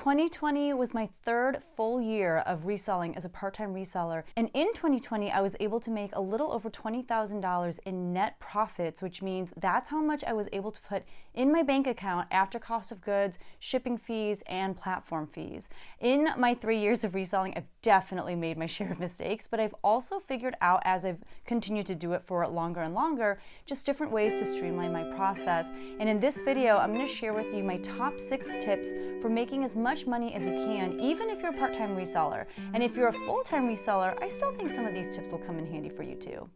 2020 was my third full year of reselling as a part-time reseller, and in 2020 I was able to make a little over $20,000 in net profits, which means that's how much I was able to put in my bank account after cost of goods, shipping fees, and platform fees. In my 3 years of reselling, I've definitely made my share of mistakes, but I've also figured out, as I've continued to do it for longer and longer, just different ways to streamline my process. And in this video, I'm going to share with you my top 6 tips for making as much money as you can, even if you're a part-time reseller. And if you're a full-time reseller, I still think some of these tips will come in handy for you too.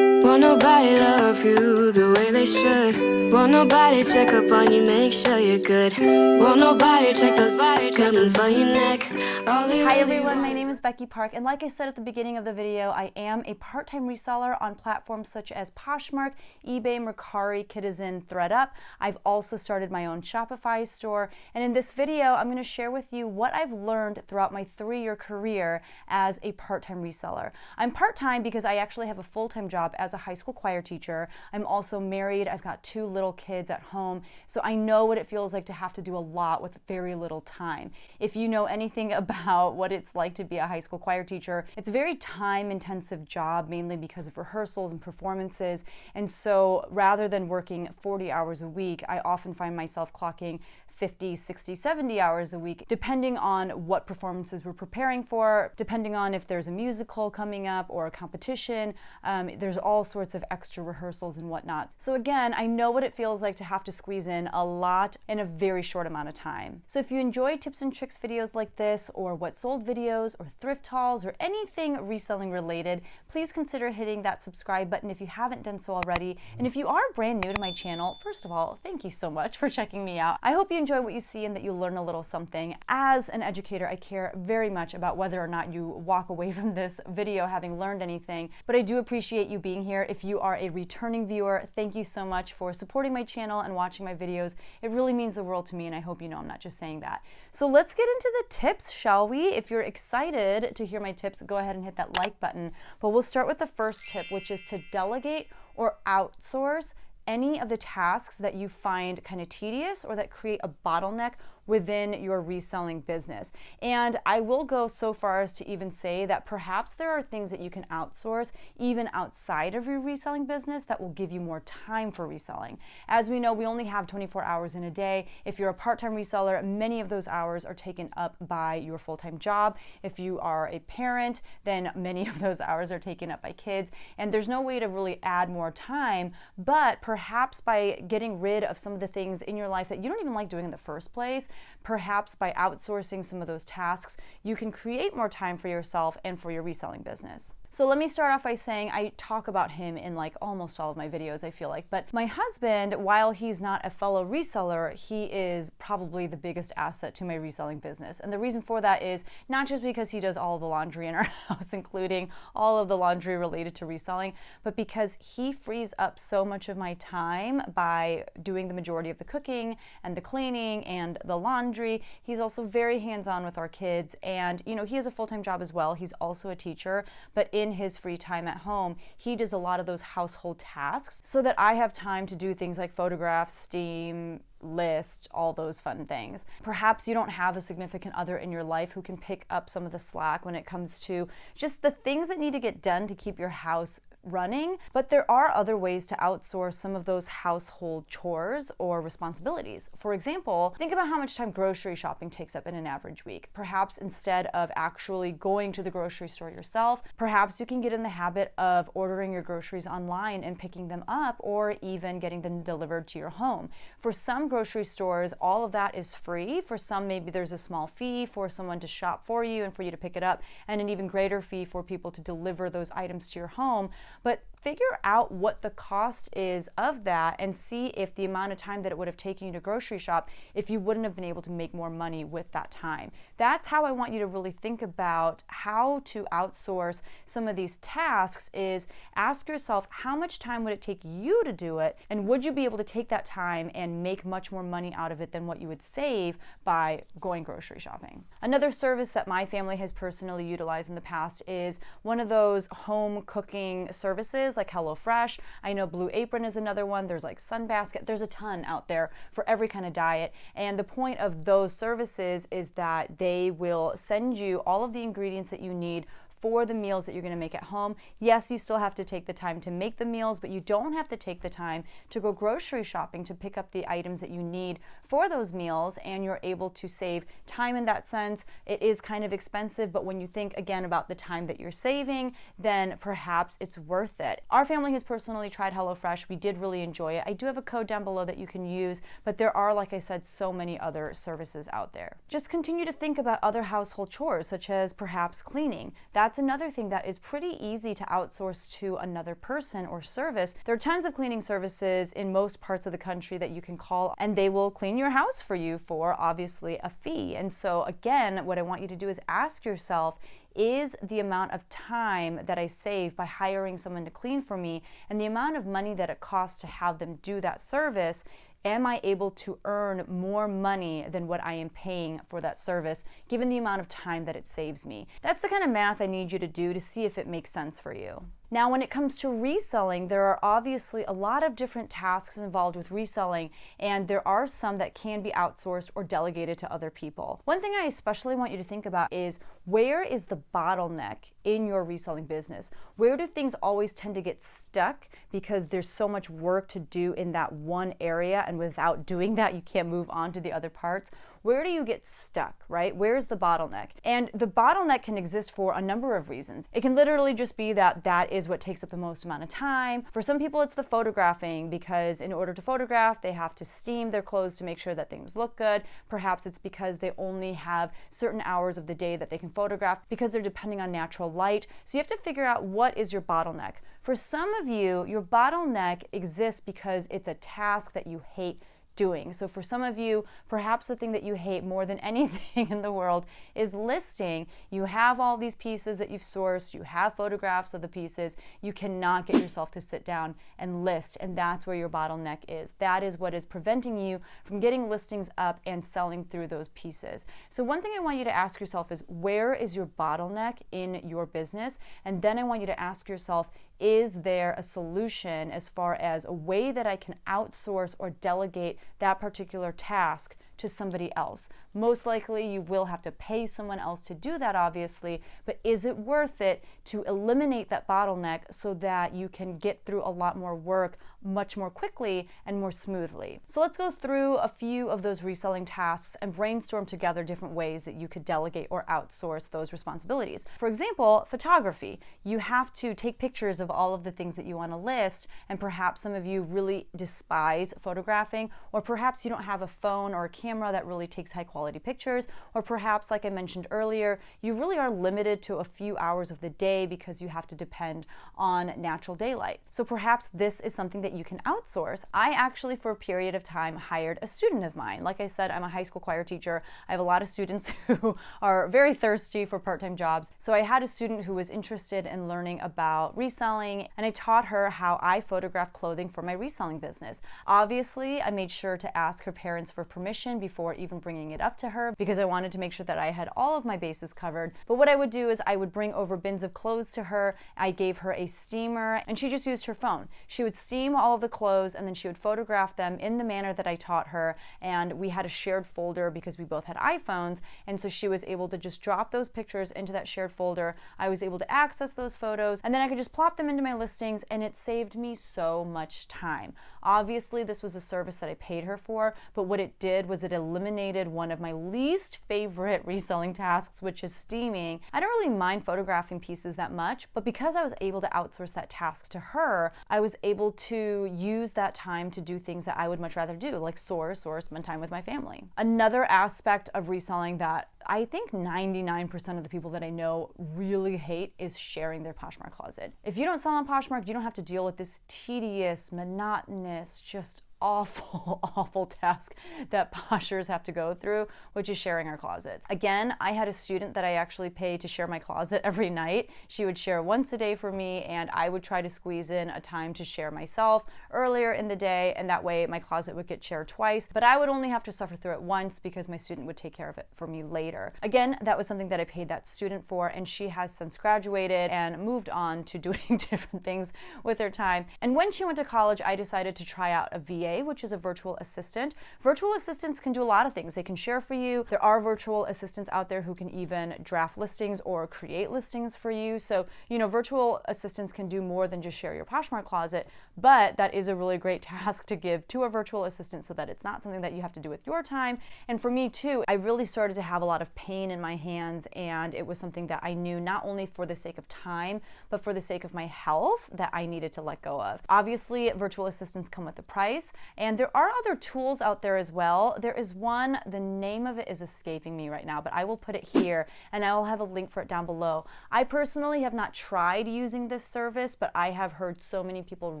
Won't nobody love you the way they should. Won't nobody check up on you, make sure you're good. Won't nobody check those body tremors for your neck. Hi everyone, my name is Becky Park, and like I said at the beginning of the video, I am a part-time reseller on platforms such as Poshmark, eBay, Mercari, Kidizen, thredUP. I've also started my own Shopify store, and in this video, I'm going to share with you what I've learned throughout my 3-year career as a part-time reseller. I'm part-time because I actually have a full-time job as a high school choir teacher. I'm also married. I've got 2 little kids at home, so I know what it feels like to have to do a lot with very little time. If you know anything about what it's like to be a high school choir teacher, it's a very time-intensive job, mainly because of rehearsals and performances. And so rather than working 40 hours a week, I often find myself clocking 50, 60, 70 hours a week, depending on what performances we're preparing for, depending on if there's a musical coming up or a competition. There's all sorts of extra rehearsals and whatnot. So again, I know what it feels like to have to squeeze in a lot in a very short amount of time. So if you enjoy tips and tricks videos like this, or what sold videos, or thrift hauls, or anything reselling related, please consider hitting that subscribe button if you haven't done so already. And if you are brand new to my channel, first of all, thank you so much for checking me out. I hope you enjoy what you see and that you learn a little something. As an educator, I care very much about whether or not you walk away from this video having learned anything, but I do appreciate you being here. If you are a returning viewer, thank you so much for supporting my channel and watching my videos. It really means the world to me, and I hope you know I'm not just saying that. So let's get into the tips, shall we? If you're excited to hear my tips, go ahead and hit that like button. But we'll start with the first tip, which is to delegate or outsource any of the tasks that you find kind of tedious or that create a bottleneck within your reselling business. And I will go so far as to even say that perhaps there are things that you can outsource even outside of your reselling business that will give you more time for reselling. As we know, we only have 24 hours in a day. If you're a part-time reseller, many of those hours are taken up by your full-time job. If you are a parent, then many of those hours are taken up by kids. And there's no way to really add more time, but perhaps by getting rid of some of the things in your life that you don't even like doing in the first place, perhaps by outsourcing some of those tasks, you can create more time for yourself and for your reselling business. So let me start off by saying I talk about him in like almost all of my videos, I feel like. But my husband, while he's not a fellow reseller, he is probably the biggest asset to my reselling business. And the reason for that is not just because he does all the laundry in our house, including all of the laundry related to reselling, but because he frees up so much of my time by doing the majority of the cooking and the cleaning and the laundry. He's also very hands-on with our kids, and you know, he has a full-time job as well. He's also a teacher, but in his free time at home, he does a lot of those household tasks so that I have time to do things like photograph, steam, list, all those fun things. Perhaps you don't have a significant other in your life who can pick up some of the slack when it comes to just the things that need to get done to keep your house running, but there are other ways to outsource some of those household chores or responsibilities. For example, think about how much time grocery shopping takes up in an average week. Perhaps instead of actually going to the grocery store yourself, perhaps you can get in the habit of ordering your groceries online and picking them up, or even getting them delivered to your home. For some grocery stores, all of that is free. For some, maybe there's a small fee for someone to shop for you and for you to pick it up, and an even greater fee for people to deliver those items to your home. But figure out what the cost is of that and see if the amount of time that it would have taken you to grocery shop, if you wouldn't have been able to make more money with that time. That's how I want you to really think about how to outsource some of these tasks. Is ask yourself, how much time would it take you to do it, and would you be able to take that time and make much more money out of it than what you would save by going grocery shopping. Another service that my family has personally utilized in the past is one of those home cooking services services like HelloFresh. I know Blue Apron is another one. There's like Sunbasket. There's a ton out there for every kind of diet. And the point of those services is that they will send you all of the ingredients that you need for the meals that you're going to make at home. Yes, you still have to take the time to make the meals, but you don't have to take the time to go grocery shopping to pick up the items that you need for those meals, and you're able to save time in that sense. It is kind of expensive, but when you think again about the time that you're saving, then perhaps it's worth it. Our family has personally tried HelloFresh. We did really enjoy it. I do have a code down below that you can use, but there are, like I said, so many other services out there. Just continue to think about other household chores, such as perhaps cleaning. That's another thing that is pretty easy to outsource to another person or service. There are tons of cleaning services in most parts of the country that you can call, and they will clean your house for you for obviously a fee. And so again, what I want you to do is ask yourself, is the amount of time that I save by hiring someone to clean for me and the amount of money that it costs to have them do that service, am I able to earn more money than what I am paying for that service, given the amount of time that it saves me? That's the kind of math I need you to do to see if it makes sense for you. Now, when it comes to reselling, there are obviously a lot of different tasks involved with reselling, and there are some that can be outsourced or delegated to other people. One thing I especially want you to think about is, where is the bottleneck in your reselling business? Where do things always tend to get stuck because there's so much work to do in that one area, and without doing that, you can't move on to the other parts? Where do you get stuck, right? Where's the bottleneck? And the bottleneck can exist for a number of reasons. It can literally just be that that is what takes up the most amount of time. For some people, it's the photographing, because in order to photograph, they have to steam their clothes to make sure that things look good. Perhaps it's because they only have certain hours of the day that they can photograph because they're depending on natural light. So you have to figure out, what is your bottleneck. For some of you, your bottleneck exists because it's a task that you hate doing. So for some of you, perhaps the thing that you hate more than anything in the world is listing. You have all these pieces that you've sourced, you have photographs of the pieces, you cannot get yourself to sit down and list, and that's where your bottleneck is. That is what is preventing you from getting listings up and selling through those pieces. So one thing I want you to ask yourself is, where is your bottleneck in your business? And then I want you to ask yourself, is there a solution as far as a way that I can outsource or delegate that particular task to somebody else? Most likely you will have to pay someone else to do that, obviously, but is it worth it to eliminate that bottleneck so that you can get through a lot more work much more quickly and more smoothly? So let's go through a few of those reselling tasks and brainstorm together different ways that you could delegate or outsource those responsibilities. For example, photography. You have to take pictures of all of the things that you want to list, and perhaps some of you really despise photographing, or perhaps you don't have a phone or a camera that really takes high quality pictures, or perhaps, like I mentioned earlier, you really are limited to a few hours of the day because you have to depend on natural daylight. So perhaps this is something that you can outsource. I actually, for a period of time, hired a student of mine. Like I said, I'm a high school choir teacher. I have a lot of students who are very thirsty for part-time jobs. So I had a student who was interested in learning about reselling, and I taught her how I photograph clothing for my reselling business. Obviously, I made sure to ask her parents for permission before even bringing it up to her, because I wanted to make sure that I had all of my bases covered. But what I would do is I would bring over bins of clothes to her. I gave her a steamer, and she just used her phone. She would steam all of the clothes, and then she would photograph them in the manner that I taught her. And we had a shared folder because we both had iPhones, and so she was able to just drop those pictures into that shared folder. I was able to access those photos, and then I could just plop them into my listings, and it saved me so much time. Obviously, this was a service that I paid her for, but what it did was it eliminated one of my least favorite reselling tasks, which is steaming. I don't really mind photographing pieces that much, but because I was able to outsource that task to her, I was able to use that time to do things that I would much rather do, like source or spend time with my family. Another aspect of reselling that I think 99% of the people that I know really hate is sharing their Poshmark closet. If you don't sell on Poshmark, you don't have to deal with this tedious, monotonous, just awful, awful task that Poshers have to go through, which is sharing our closets. Again, I had a student that I actually paid to share my closet every night. She would share once a day for me, and I would try to squeeze in a time to share myself earlier in the day, and that way my closet would get shared twice, but I would only have to suffer through it once because my student would take care of it for me later. Again, that was something that I paid that student for, and she has since graduated and moved on to doing different things with her time. And when she went to college, I decided to try out a VA, which is a virtual assistant. Virtual assistants can do a lot of things. They can share for you. There are virtual assistants out there who can even draft listings or create listings for you. So, virtual assistants can do more than just share your Poshmark closet, but that is a really great task to give to a virtual assistant so that it's not something that you have to do with your time. And for me too, I really started to have a lot of pain in my hands, and it was something that I knew not only for the sake of time, but for the sake of my health that I needed to let go of. Obviously, virtual assistants come with a price. And there are other tools out there as well. There is one, the name of it is escaping me right now, but I will put it here and I will have a link for it down below. I personally have not tried using this service, but I have heard so many people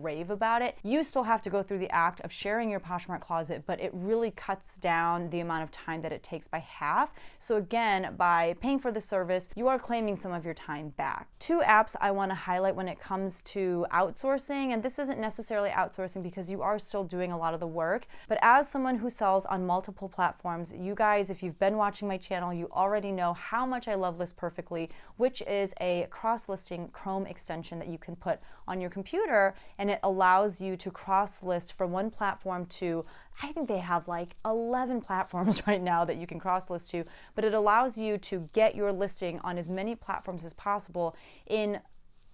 rave about it. You still have to go through the act of sharing your Poshmark closet, but it really cuts down the amount of time that it takes by half. So again, by paying for the service, you are claiming some of your time back. Two apps I want to highlight when it comes to outsourcing, and this isn't necessarily outsourcing because you are still doing a lot of the work, but as someone who sells on multiple platforms, you guys, if you've been watching my channel, you already know how much I love List Perfectly, which is a cross-listing Chrome extension that you can put on your computer, and it allows you to cross-list from one platform to, I think they have like 11 platforms right now that you can cross-list to, but it allows you to get your listing on as many platforms as possible in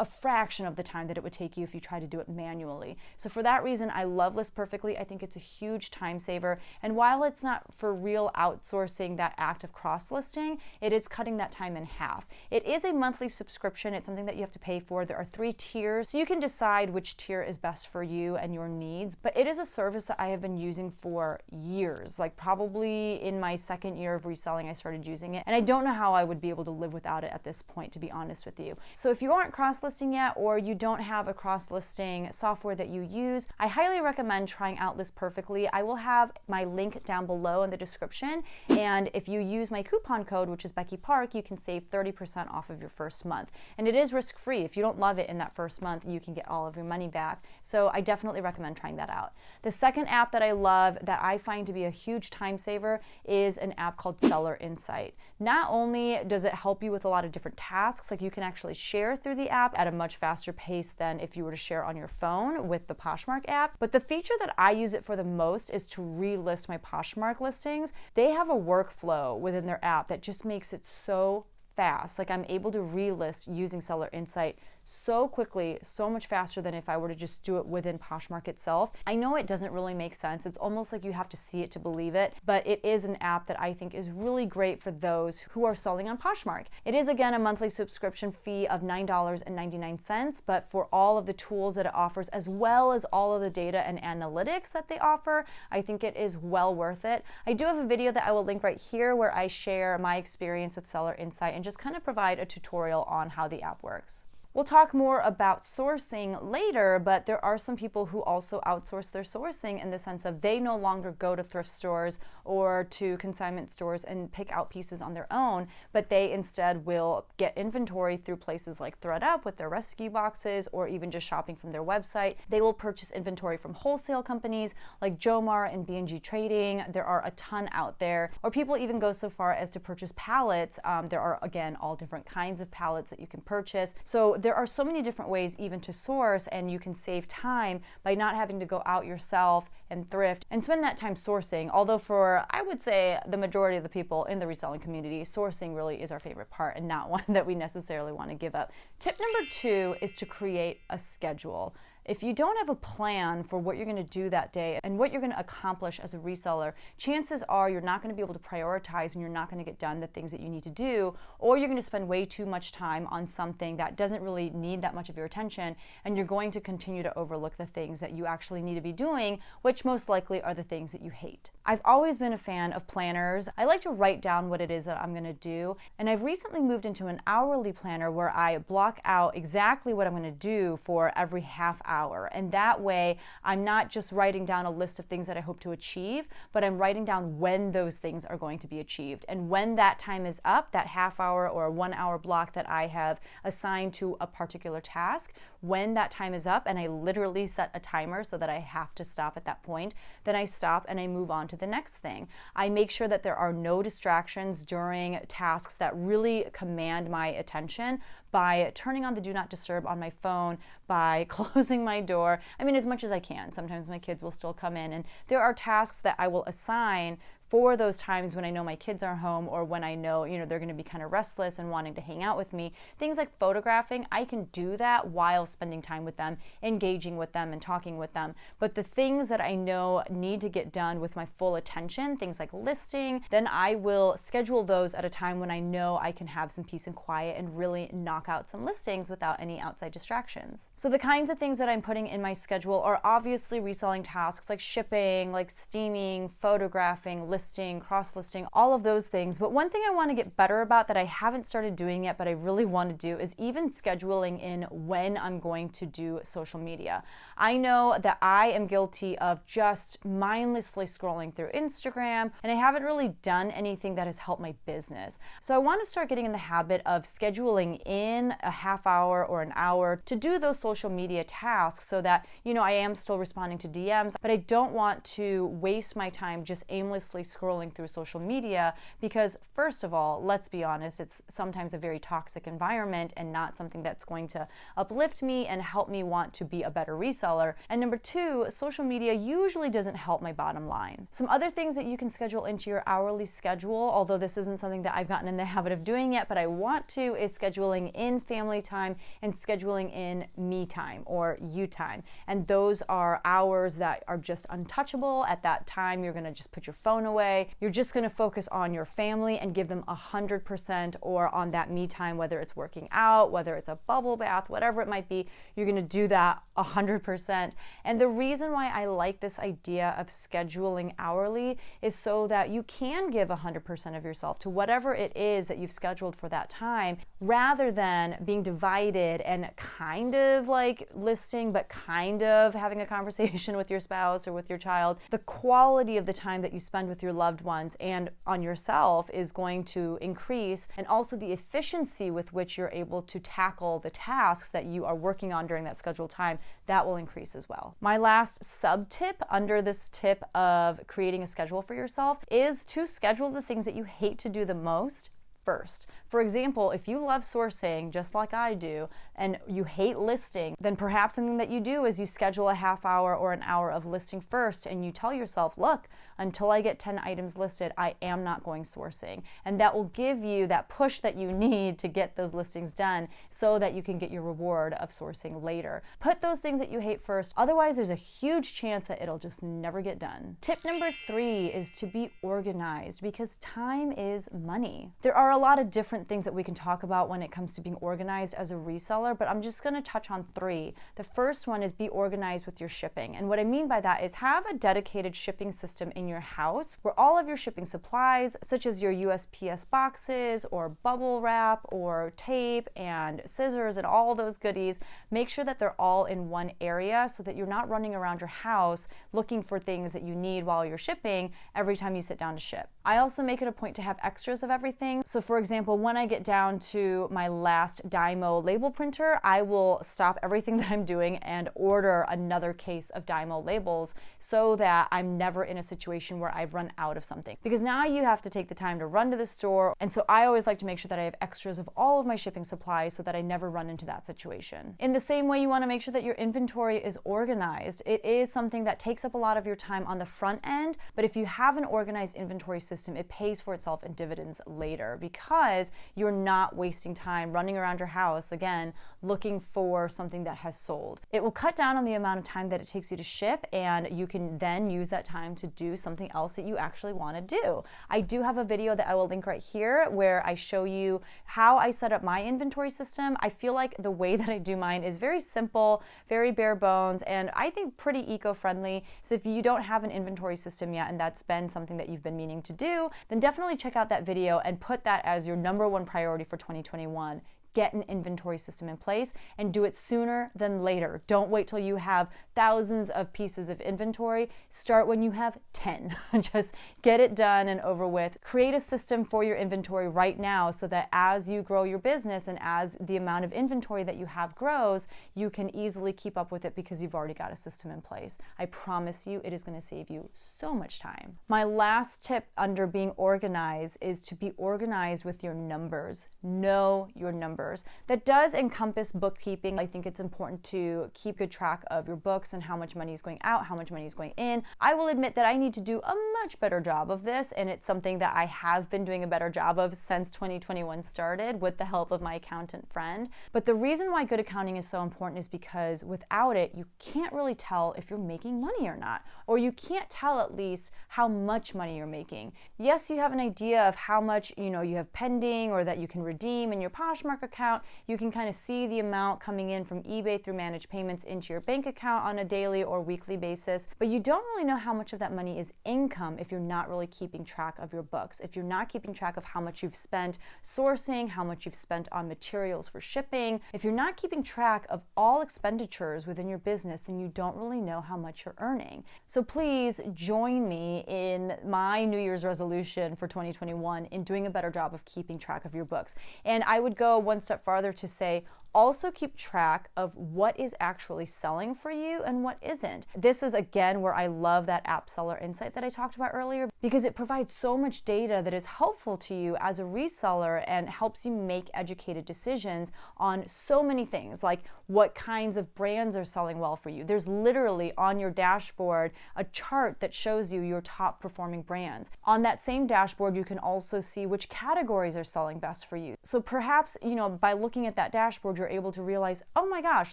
a fraction of the time that it would take you if you try to do it manually. So for that reason, I love List Perfectly. I think it's a huge time saver. And while it's not for real outsourcing that act of cross-listing, it is cutting that time in half. It is a monthly subscription. It's something that you have to pay for. There are 3 tiers, so you can decide which tier is best for you and your needs. But it is a service that I have been using for years, like probably in my 2nd year of reselling, I started using it. And I don't know how I would be able to live without it at this point, to be honest with you. So if you aren't cross-listing yet, or you don't have a cross-listing software that you use, I highly recommend trying out List Perfectly. I will have my link down below in the description, and if you use my coupon code, which is Becky Park, you can save 30% off of your first month. And it is risk-free. If you don't love it in that first month, you can get all of your money back. So I definitely recommend trying that out. The second app that I love, that I find to be a huge time saver, is an app called Seller Insight. Not only does it help you with a lot of different tasks, like you can actually share through the app at a much faster pace than if you were to share on your phone with the Poshmark app. But the feature that I use it for the most is to relist my Poshmark listings. They have a workflow within their app that just makes it so fast. Like, I'm able to relist using Seller Insight so quickly, so much faster than if I were to just do it within Poshmark itself. I know it doesn't really make sense. It's almost like you have to see it to believe it, but it is an app that I think is really great for those who are selling on Poshmark. It is, again, a monthly subscription fee of $9.99, but for all of the tools that it offers, as well as all of the data and analytics that they offer, I think it is well worth it. I do have a video that I will link right here where I share my experience with Seller Insight and just kind of provide a tutorial on how the app works. We'll talk more about sourcing later, but there are some people who also outsource their sourcing in the sense of they no longer go to thrift stores or to consignment stores and pick out pieces on their own, but they instead will get inventory through places like thredUP with their rescue boxes, or even just shopping from their website. They will purchase inventory from wholesale companies like Jomar and B&G Trading. There are a ton out there. Or people even go so far as to purchase pallets. There are, again, all different kinds of pallets that you can purchase. So there are so many different ways even to source, and you can save time by not having to go out yourself and thrift and spend that time sourcing. Although for, I would say, the majority of the people in the reselling community, sourcing really is our favorite part and not one that we necessarily want to give up. Tip number 2 is to create a schedule. If you don't have a plan for what you're going to do that day and what you're going to accomplish as a reseller, chances are you're not going to be able to prioritize and you're not going to get done the things that you need to do, or you're going to spend way too much time on something that doesn't really need that much of your attention, and you're going to continue to overlook the things that you actually need to be doing, which most likely are the things that you hate. I've always been a fan of planners. I like to write down what it is that I'm going to do, and I've recently moved into an hourly planner where I block out exactly what I'm going to do for every half hour. And that way, I'm not just writing down a list of things that I hope to achieve, but I'm writing down when those things are going to be achieved. And when that time is up, that half hour or 1 hour block that I have assigned to a particular task, when that time is up and I literally set a timer so that I have to stop at that point, then I stop and I move on to the next thing. I make sure that there are no distractions during tasks that really command my attention by turning on the do not disturb on my phone, by closing my door. I mean, as much as I can. Sometimes my kids will still come in, and there are tasks that I will assign for those times when I know my kids are home, or when I know, they're going to be kind of restless and wanting to hang out with me. Things like photographing, I can do that while spending time with them, engaging with them and talking with them. But the things that I know need to get done with my full attention, things like listing, then I will schedule those at a time when I know I can have some peace and quiet and really knock out some listings without any outside distractions. So the kinds of things that I'm putting in my schedule are obviously reselling tasks like shipping, like steaming, photographing, listing, cross-listing, all of those things. But one thing I want to get better about that I haven't started doing yet, but I really want to do, is even scheduling in when I'm going to do social media. I know that I am guilty of just mindlessly scrolling through Instagram, and I haven't really done anything that has helped my business. So I want to start getting in the habit of scheduling in a half hour or an hour to do those social media tasks so that, I am still responding to DMs, but I don't want to waste my time just aimlessly scrolling through social media, because first of all, let's be honest, it's sometimes a very toxic environment and not something that's going to uplift me and help me want to be a better reseller. And number two, social media usually doesn't help my bottom line. Some other things that you can schedule into your hourly schedule, although this isn't something that I've gotten in the habit of doing yet, but I want to, is scheduling in family time and scheduling in me time or you time. And those are hours that are just untouchable. At that time, you're going to just put your phone away. You're just going to focus on your family and give them 100%, or on that me time, whether it's working out, whether it's a bubble bath, whatever it might be, you're going to do that 100%. And the reason why I like this idea of scheduling hourly is so that you can give 100% of yourself to whatever it is that you've scheduled for that time, rather than being divided and kind of like listing, but kind of having a conversation with your spouse or with your child. The quality of the time that you spend with your loved ones and on yourself is going to increase, and also the efficiency with which you're able to tackle the tasks that you are working on during that scheduled time, that will increase as well. My last sub tip under this tip of creating a schedule for yourself is to schedule the things that you hate to do the most first. For example, if you love sourcing just like I do and you hate listing, then perhaps something that you do is you schedule a half hour or an hour of listing first, and you tell yourself, look, until I get 10 items listed, I am not going sourcing. And that will give you that push that you need to get those listings done so that you can get your reward of sourcing later. Put those things that you hate first, otherwise there's a huge chance that it'll just never get done. Tip number 3 is to be organized, because time is money. There are a lot of different things that we can talk about when it comes to being organized as a reseller, but I'm just going to touch on 3. The first one is be organized with your shipping. And what I mean by that is have a dedicated shipping system in your house where all of your shipping supplies, such as your USPS boxes or bubble wrap or tape and scissors and all those goodies, make sure that they're all in one area so that you're not running around your house looking for things that you need while you're shipping every time you sit down to ship. I also make it a point to have extras of everything. So for example, when I get down to my last Dymo label printer, I will stop everything that I'm doing and order another case of Dymo labels so that I'm never in a situation where I've run out of something. Because now you have to take the time to run to the store. And so I always like to make sure that I have extras of all of my shipping supplies so that I never run into that situation. In the same way, you want to make sure that your inventory is organized. It is something that takes up a lot of your time on the front end, but if you have an organized inventory system, it pays for itself in dividends later, because you're not wasting time running around your house, again, looking for something that has sold. It will cut down on the amount of time that it takes you to ship, and you can then use that time to do something else that you actually want to do. I do have a video that I will link right here where I show you how I set up my inventory system. I feel like the way that I do mine is very simple, very bare bones, and I think pretty eco-friendly. So if you don't have an inventory system yet and that's been something that you've been meaning to do, then definitely check out that video and put that as your number one priority for 2021. get an inventory system in place and do it sooner than later. Don't wait till you have thousands of pieces of inventory. Start when you have 10. Just get it done and over with. Create a system for your inventory right now so that as you grow your business and as the amount of inventory that you have grows, you can easily keep up with it because you've already got a system in place. I promise you it is going to save you so much time. My last tip under being organized is to be organized with your numbers. Know your numbers. That does encompass bookkeeping. I think it's important to keep good track of your books and how much money is going out, how much money is going in. I will admit that I need to do a much better job of this, and it's something that I have been doing a better job of since 2021 started with the help of my accountant friend. But the reason why good accounting is so important is because without it, you can't really tell if you're making money or not, or you can't tell at least how much money you're making. Yes, you have an idea of how much you have pending or that you can redeem in your Poshmark account. You can kind of see the amount coming in from eBay through managed payments into your bank account on a daily or weekly basis, but you don't really know how much of that money is income if you're not really keeping track of your books. If you're not keeping track of how much you've spent sourcing, how much you've spent on materials for shipping, if you're not keeping track of all expenditures within your business, then you don't really know how much you're earning. So please join me in my New Year's resolution for 2021 in doing a better job of keeping track of your books. And I would go one step farther to say, also keep track of what is actually selling for you and what isn't. This is again where I love that app seller insight that I talked about earlier, because it provides so much data that is helpful to you as a reseller and helps you make educated decisions on so many things, like what kinds of brands are selling well for you. There's literally on your dashboard a chart that shows you your top performing brands. On that same dashboard, you can also see which categories are selling best for you. So perhaps, by looking at that dashboard, you're able to realize, oh my gosh,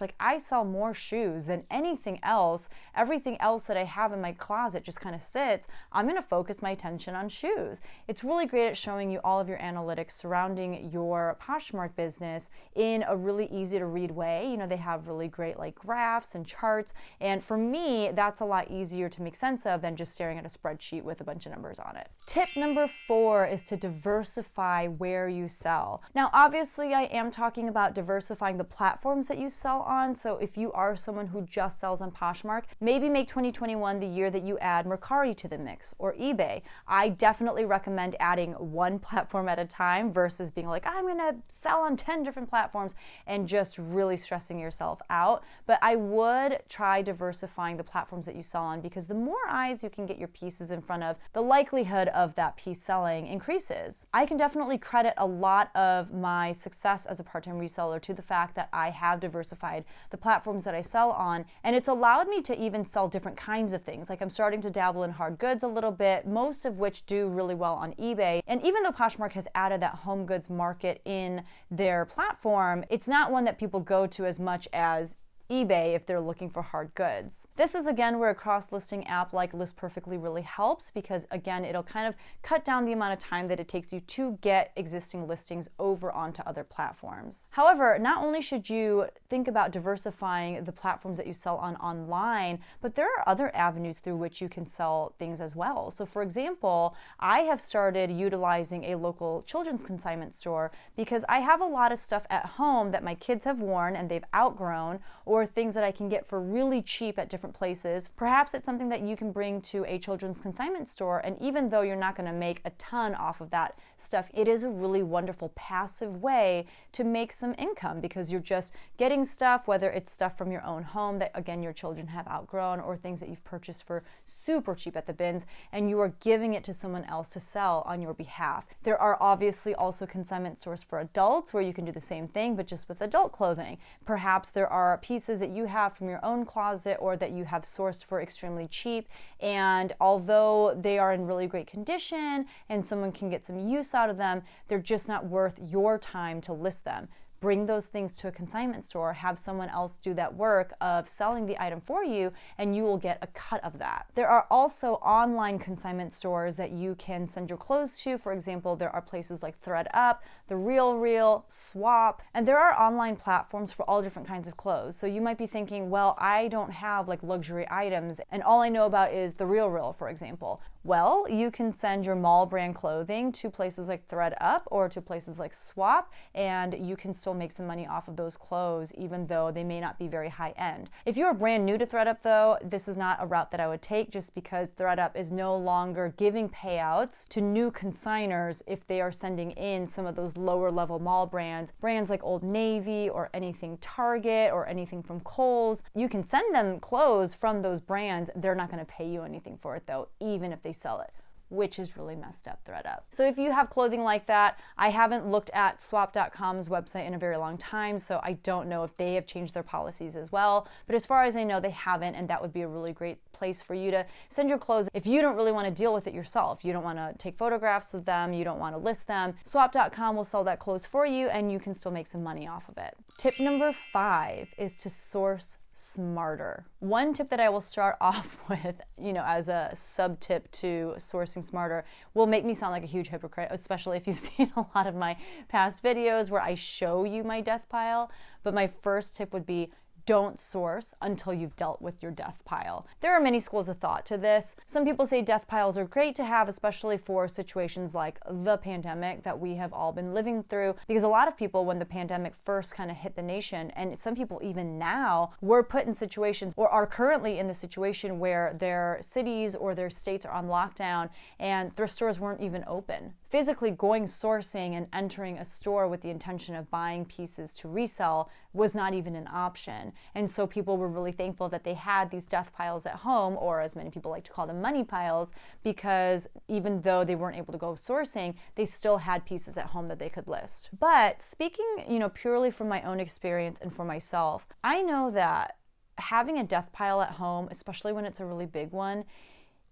like I sell more shoes than anything else. Everything else that I have in my closet just kind of sits. I'm going to focus my attention on shoes. It's really great at showing you all of your analytics surrounding your Poshmark business in a really easy to read way. They have really great like graphs and charts. And for me, that's a lot easier to make sense of than just staring at a spreadsheet with a bunch of numbers on it. Tip number 4 is to diversify where you sell. Now, obviously I am talking about diversifying the platforms that you sell on. So if you are someone who just sells on Poshmark, maybe make 2021 the year that you add Mercari to the mix or eBay. I definitely recommend adding one platform at a time versus being like, I'm gonna sell on 10 different platforms and just really stressing yourself out. But I would try diversifying the platforms that you sell on, because the more eyes you can get your pieces in front of, the likelihood of that piece selling increases. I can definitely credit a lot of my success as a part-time reseller to the fact that I have diversified the platforms that I sell on, and it's allowed me to even sell different kinds of things. Like I'm starting to dabble in hard goods a little bit, most of which do really well on eBay. And even though Poshmark has added that home goods market in their platform, it's not one that people go to as much as eBay if they're looking for hard goods. This is again where a cross-listing app like List Perfectly really helps, because again, it'll kind of cut down the amount of time that it takes you to get existing listings over onto other platforms. However, not only should you think about diversifying the platforms that you sell on online, but there are other avenues through which you can sell things as well. So for example, I have started utilizing a local children's consignment store because I have a lot of stuff at home that my kids have worn and they've outgrown, or things that I can get for really cheap at different places. Perhaps it's something that you can bring to a children's consignment store, and even though you're not going to make a ton off of that stuff, it is a really wonderful passive way to make some income, because you're just getting stuff, whether it's stuff from your own home that again your children have outgrown, or things that you've purchased for super cheap at the bins, and you are giving it to someone else to sell on your behalf. There are obviously also consignment stores for adults where you can do the same thing, but just with adult clothing. Perhaps there are pieces that you have from your own closet or that you have sourced for extremely cheap, and although they are in really great condition and someone can get some use out of them, they're just not worth your time to list them. Bring those things to a consignment store, have someone else do that work of selling the item for you, and you will get a cut of that. There are also online consignment stores that you can send your clothes to. For example, there are places like thredUP, The RealReal, Swap, and there are online platforms for all different kinds of clothes. So you might be thinking, well, I don't have like luxury items and all I know about is The RealReal, for example. Well, you can send your mall brand clothing to places like thredUP or to places like Swap, and you can still still make some money off of those clothes, even though they may not be very high end. If you're brand new to thredUP though, this is not a route that I would take, just because thredUP is no longer giving payouts to new consigners if they are sending in some of those lower level mall brands like Old Navy or anything Target or anything from Kohl's. You can send them clothes from those brands. They're not going to pay you anything for it though, even if they sell it, which is really messed up, thredUP. So if you have clothing like that, I haven't looked at swap.com's website in a very long time, so I don't know if they have changed their policies as well. But as far as I know, they haven't, and that would be a really great place for you to send your clothes if you don't really want to deal with it yourself. You don't want to take photographs of them, you don't want to list them. Swap.com will sell that clothes for you, and you can still make some money off of it. Tip number 5 is to source smarter. One tip that I will start off with, as a sub tip to sourcing smarter, will make me sound like a huge hypocrite, especially if you've seen a lot of my past videos where I show you my death pile. But my first tip would be, don't source until you've dealt with your death pile. There are many schools of thought to this. Some people say death piles are great to have, especially for situations like the pandemic that we have all been living through, because a lot of people, when the pandemic first kind of hit the nation, and some people even now, were put in situations or are currently in the situation where their cities or their states are on lockdown and thrift stores weren't even open. Physically going sourcing and entering a store with the intention of buying pieces to resell was not even an option. And so people were really thankful that they had these death piles at home, or as many people like to call them, money piles, because even though they weren't able to go sourcing, they still had pieces at home that they could list. But speaking, purely from my own experience and for myself, I know that having a death pile at home, especially when it's a really big one,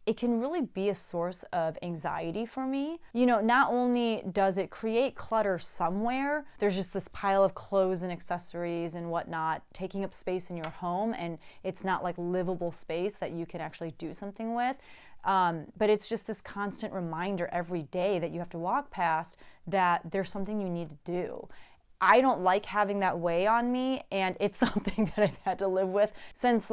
it can really be a source of anxiety for me. Not only does it create clutter somewhere, there's just this pile of clothes and accessories and whatnot taking up space in your home, and it's not like livable space that you can actually do something with. But it's just this constant reminder every day that you have to walk past that there's something you need to do. I don't like having that weigh on me, and it's something that I've had to live with since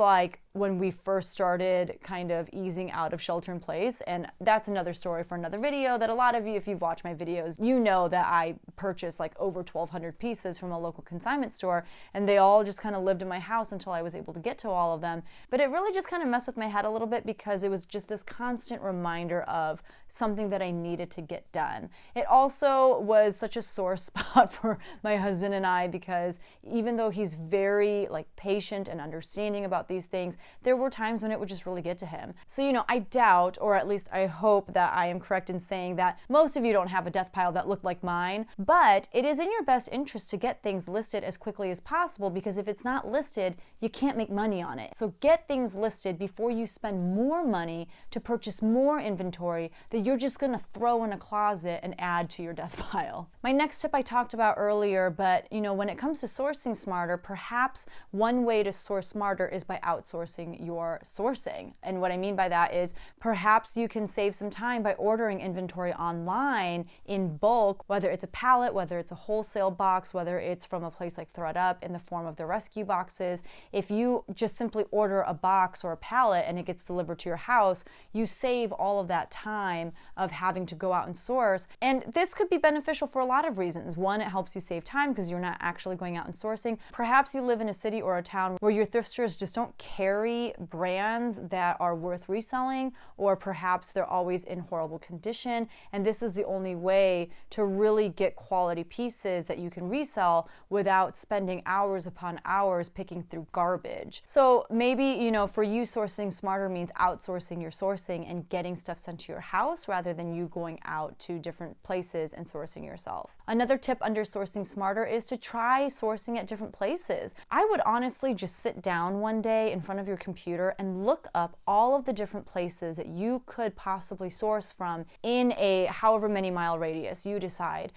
when we first started kind of easing out of shelter in place. And that's another story for another video that a lot of you, if you've watched my videos, you know that I purchased over 1,200 pieces from a local consignment store, and they all just kind of lived in my house until I was able to get to all of them. But it really just kind of messed with my head a little bit, because it was just this constant reminder of something that I needed to get done. It also was such a sore spot for my husband and I, because even though he's very patient and understanding about these things, there were times when it would just really get to him. So, I doubt, or at least I hope that I am correct in saying that most of you don't have a death pile that looked like mine, but it is in your best interest to get things listed as quickly as possible, because if it's not listed, you can't make money on it. So get things listed before you spend more money to purchase more inventory that you're just gonna throw in a closet and add to your death pile. My next tip I talked about earlier, but when it comes to sourcing smarter, perhaps one way to source smarter is by outsourcing your sourcing. And what I mean by that is perhaps you can save some time by ordering inventory online in bulk, whether it's a pallet, whether it's a wholesale box, whether it's from a place like thredUP in the form of the rescue boxes. If you just simply order a box or a pallet and it gets delivered to your house, you save all of that time of having to go out and source. And this could be beneficial for a lot of reasons. One, it helps you save time because you're not actually going out and sourcing. Perhaps you live in a city or a town where your thrift stores just don't carry brands that are worth reselling, or perhaps they're always in horrible condition, and this is the only way to really get quality pieces that you can resell without spending hours upon hours picking through garbage. So maybe, for you, sourcing smarter means outsourcing your sourcing and getting stuff sent to your house rather than you going out to different places and sourcing yourself. Another tip under sourcing smarter is to try sourcing at different places. I would honestly just sit down one day in front of your computer and look up all of the different places that you could possibly source from in a however many mile radius you decide.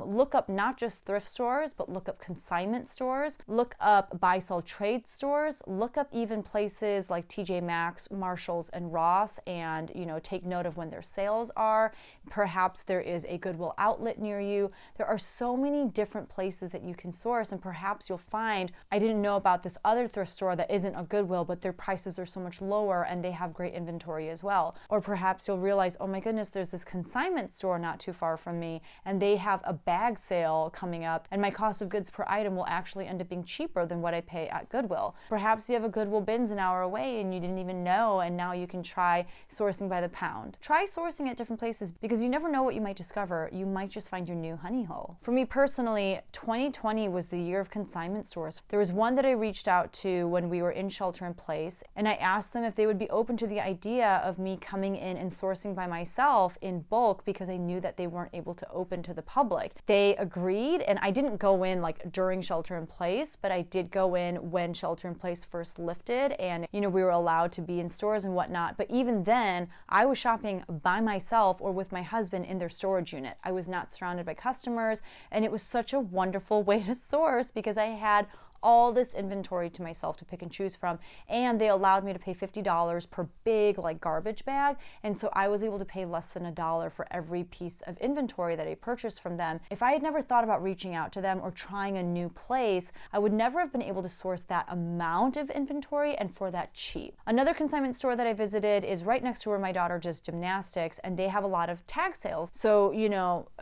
Look up not just thrift stores, but look up consignment stores, look up buy-sell trade stores, look up even places like TJ Maxx, Marshalls, and Ross, and take note of when their sales are. Perhaps there is a Goodwill outlet near you. There are so many different places that you can source, and perhaps you'll find, I didn't know about this other thrift store that isn't a Goodwill, but their prices are so much lower and they have great inventory as well. Or perhaps you'll realize, oh my goodness, there's this consignment store not too far from me and they have a bag sale coming up and my cost of goods per item will actually end up being cheaper than what I pay at Goodwill. Perhaps you have a Goodwill bins an hour away and you didn't even know, and now you can try sourcing by the pound. Try sourcing at different places because you never know what you might discover. You might just find your new honey hole. For me personally, 2020 was the year of consignment stores. There was one that I reached out to when we were in shelter in place, and I asked them if they would be open to the idea of me coming in and sourcing by myself in bulk because I knew that they weren't able to open to the public. They agreed, and I didn't go in like during shelter in place, but I did go in when shelter in place first lifted and we were allowed to be in stores and whatnot. But even then, I was shopping by myself or with my husband in their storage unit. I was not surrounded by customers, and it was such a wonderful way to source because I had all this inventory to myself to pick and choose from, and they allowed me to pay $50 per big like garbage bag, and so I was able to pay less than $1 for every piece of inventory that I purchased from them. If I had never thought about reaching out to them or trying a new place, I would never have been able to source that amount of inventory and for that cheap. Another consignment store that I visited is right next to where my daughter does gymnastics, and they have a lot of tag sales. So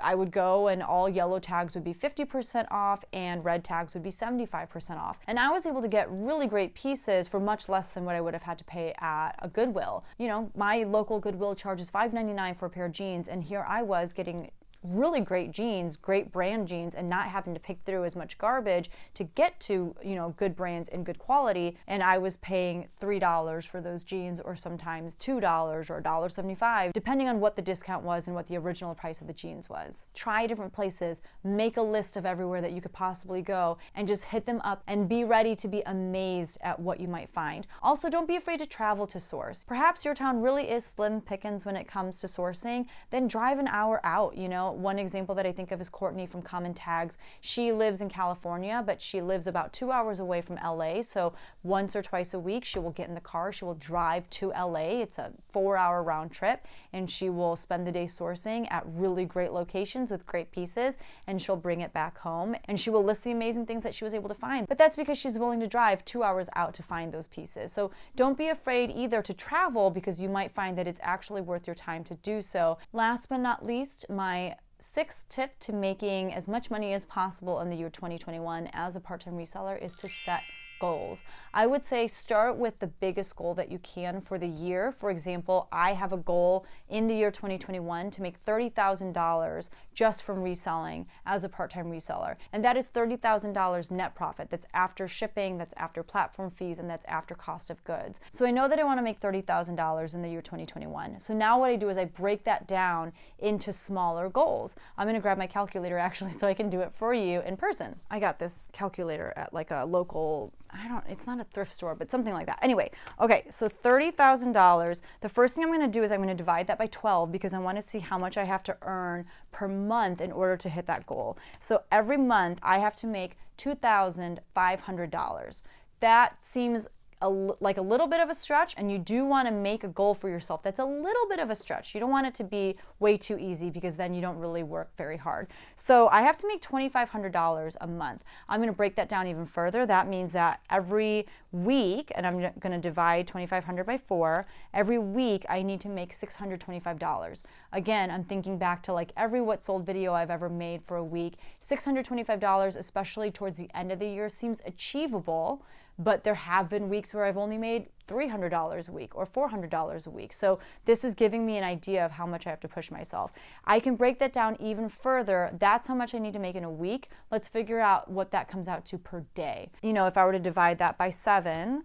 I would go and all yellow tags would be 50% off and red tags would be 75% off. And I was able to get really great pieces for much less than what I would have had to pay at a Goodwill. My local Goodwill charges $5.99 for a pair of jeans, and here I was getting really great jeans, great brand jeans, and not having to pick through as much garbage to get to, good brands and good quality. And I was paying $3 for those jeans, or sometimes $2 or $1.75, depending on what the discount was and what the original price of the jeans was. Try different places, make a list of everywhere that you could possibly go, and just hit them up and be ready to be amazed at what you might find. Also, don't be afraid to travel to source. Perhaps your town really is slim pickings when it comes to sourcing, then drive an hour out, One example that I think of is Courtney from Common Tags. She lives in California, but she lives about 2 hours away from LA. So once or twice a week, she will get in the car, she will drive to LA. It's a 4-hour round trip, and she will spend the day sourcing at really great locations with great pieces, and she'll bring it back home, and she will list the amazing things that she was able to find. But that's because she's willing to drive 2 hours out to find those pieces. So don't be afraid either to travel, because you might find that it's actually worth your time to do so. Last but not least, my 6th tip to making as much money as possible in the year 2021 as a part-time reseller is to set goals. I would say start with the biggest goal that you can for the year. For example, I have a goal in the year 2021 to make $30,000 just from reselling as a part-time reseller. And that is $30,000 net profit. That's after shipping, that's after platform fees, and that's after cost of goods. So I know that I want to make $30,000 in the year 2021. So now what I do is I break that down into smaller goals. I'm going to grab my calculator actually so I can do it for you in person. I got this calculator at like a local, it's not a thrift store, but something like that. Anyway, okay, so $30,000. The first thing I'm going to do is I'm going to divide that by 12 because I want to see how much I have to earn per month in order to hit that goal. So every month I have to make $2,500. That seems like a little bit of a stretch, and you do want to make a goal for yourself that's a little bit of a stretch. You don't want it to be way too easy because then you don't really work very hard. So I have to make $2,500 a month. I'm going to break that down even further. That means that every week, and I'm going to divide 2,500 by 4, every week I need to make $625. Again, I'm thinking back to like every What Sold video I've ever made for a week. $625, especially towards the end of the year, seems achievable. But there have been weeks where I've only made $300 a week or $400 a week. So this is giving me an idea of how much I have to push myself. I can break that down even further. That's how much I need to make in a week. Let's figure out what that comes out to per day. If I were to divide that by 7,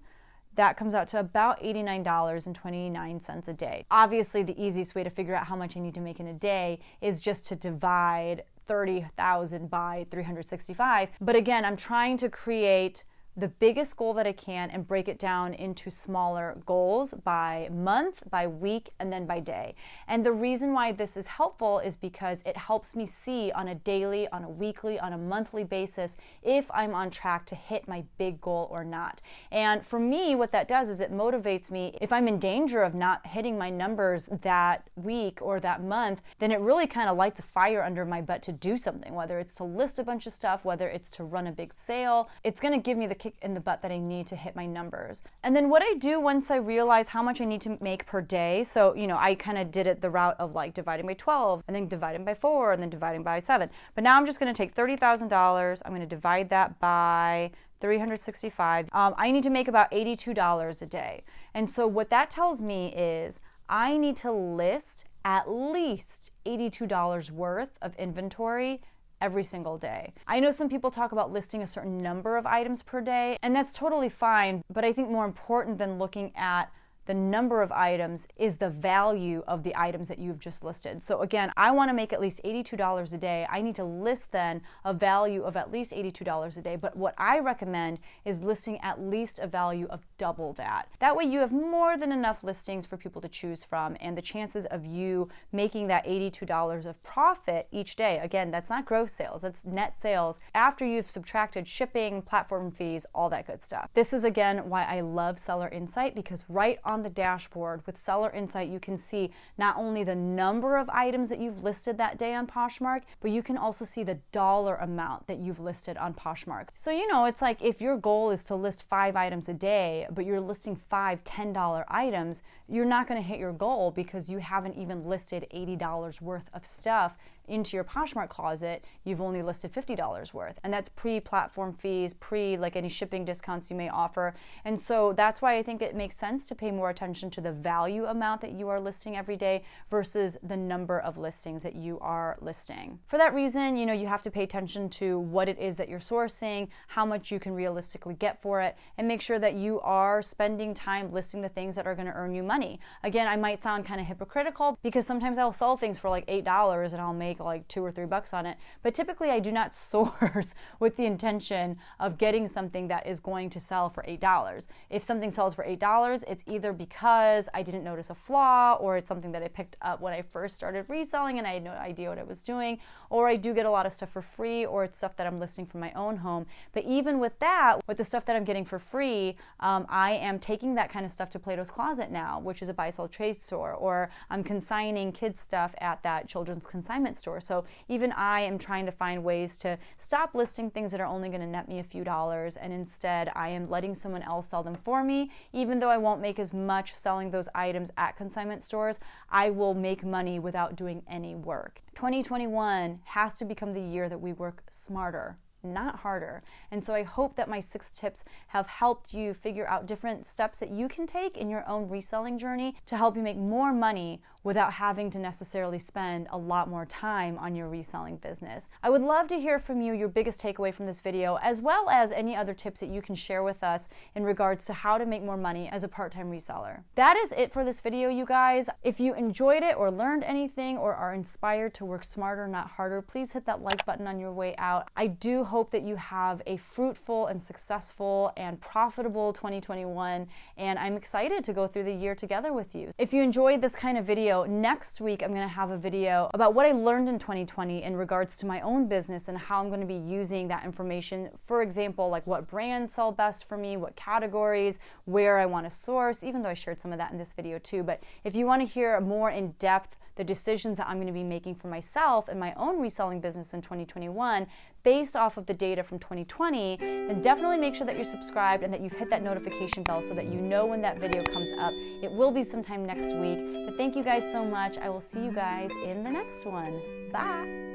that comes out to about $89.29 a day. Obviously, the easiest way to figure out how much I need to make in a day is just to divide 30,000 by 365. But again, I'm trying to create the biggest goal that I can and break it down into smaller goals by month, by week, and then by day. And the reason why this is helpful is because it helps me see on a daily, on a weekly, on a monthly basis if I'm on track to hit my big goal or not. And for me, what that does is it motivates me. If I'm in danger of not hitting my numbers that week or that month, then it really kind of lights a fire under my butt to do something, whether it's to list a bunch of stuff, whether it's to run a big sale. It's going to give me the kick in the butt that I need to hit my numbers. And then what I do once I realize how much I need to make per day, so, I kind of did it the route of like dividing by 12 and then dividing by 4 and then dividing by 7. But now I'm just going to take $30,000. I'm going to divide that by 365. I need to make about $82 a day. And so what that tells me is I need to list at least $82 worth of inventory every single day. I know some people talk about listing a certain number of items per day, and that's totally fine, but I think more important than looking at the number of items is the value of the items that you've just listed. So again, I want to make at least $82 a day. I need to list then a value of at least $82 a day. But what I recommend is listing at least a value of double that. That way you have more than enough listings for people to choose from, and the chances of you making that $82 of profit each day, again, that's not gross sales, that's net sales after you've subtracted shipping, platform fees, all that good stuff. This is again why I love Seller Insight, because right on the dashboard with Seller Insight, you can see not only the number of items that you've listed that day on Poshmark, but you can also see the dollar amount that you've listed on Poshmark. So, it's like if your goal is to list 5 items a day, but you're listing 5 $10 items, you're not going to hit your goal because you haven't even listed $80 worth of stuff into your Poshmark closet. You've only listed $50 worth, and that's pre-platform fees, like any shipping discounts you may offer. And so that's why I think it makes sense to pay more attention to the value amount that you are listing every day versus the number of listings that you are listing. For that reason, you have to pay attention to what it is that you're sourcing, how much you can realistically get for it, and make sure that you are spending time listing the things that are going to earn you money. Again, I might sound kind of hypocritical because sometimes I'll sell things for like $8 and I'll make like $2 or $3 on it, but typically I do not source with the intention of getting something that is going to sell for $8. If something sells for $8, it's either because I didn't notice a flaw, or it's something that I picked up when I first started reselling and I had no idea what I was doing, or I do get a lot of stuff for free, or it's stuff that I'm listing from my own home. But even with that, with the stuff that I'm getting for free, I am taking that kind of stuff to Plato's Closet now, which is a buy-sell trade store, or I'm consigning kids stuff at that children's consignment store. So even I am trying to find ways to stop listing things that are only going to net me a few dollars, and instead I am letting someone else sell them for me. Even though I won't make as much selling those items at consignment stores, I will make money without doing any work. 2021 has to become the year that we work smarter, not harder. And so I hope that my 6 tips have helped you figure out different steps that you can take in your own reselling journey to help you make more money without having to necessarily spend a lot more time on your reselling business. I would love to hear from you your biggest takeaway from this video, as well as any other tips that you can share with us in regards to how to make more money as a part-time reseller. That is it for this video, you guys. If you enjoyed it or learned anything or are inspired to work smarter, not harder, please hit that like button on your way out. I do hope that you have a fruitful and successful and profitable 2021, and I'm excited to go through the year together with you. If you enjoyed this kind of video, next week I'm going to have a video about what I learned in 2020 in regards to my own business and how I'm going to be using that information. For example, like what brands sell best for me, what categories, where I want to source, even though I shared some of that in this video too. But if you want to hear more in depth the decisions that I'm going to be making for myself and my own reselling business in 2021 based off of the data from 2020, then definitely make sure that you're subscribed and that you've hit that notification bell so that you know when that video comes up. It will be sometime next week. But thank you guys so much. I will see you guys in the next one. Bye.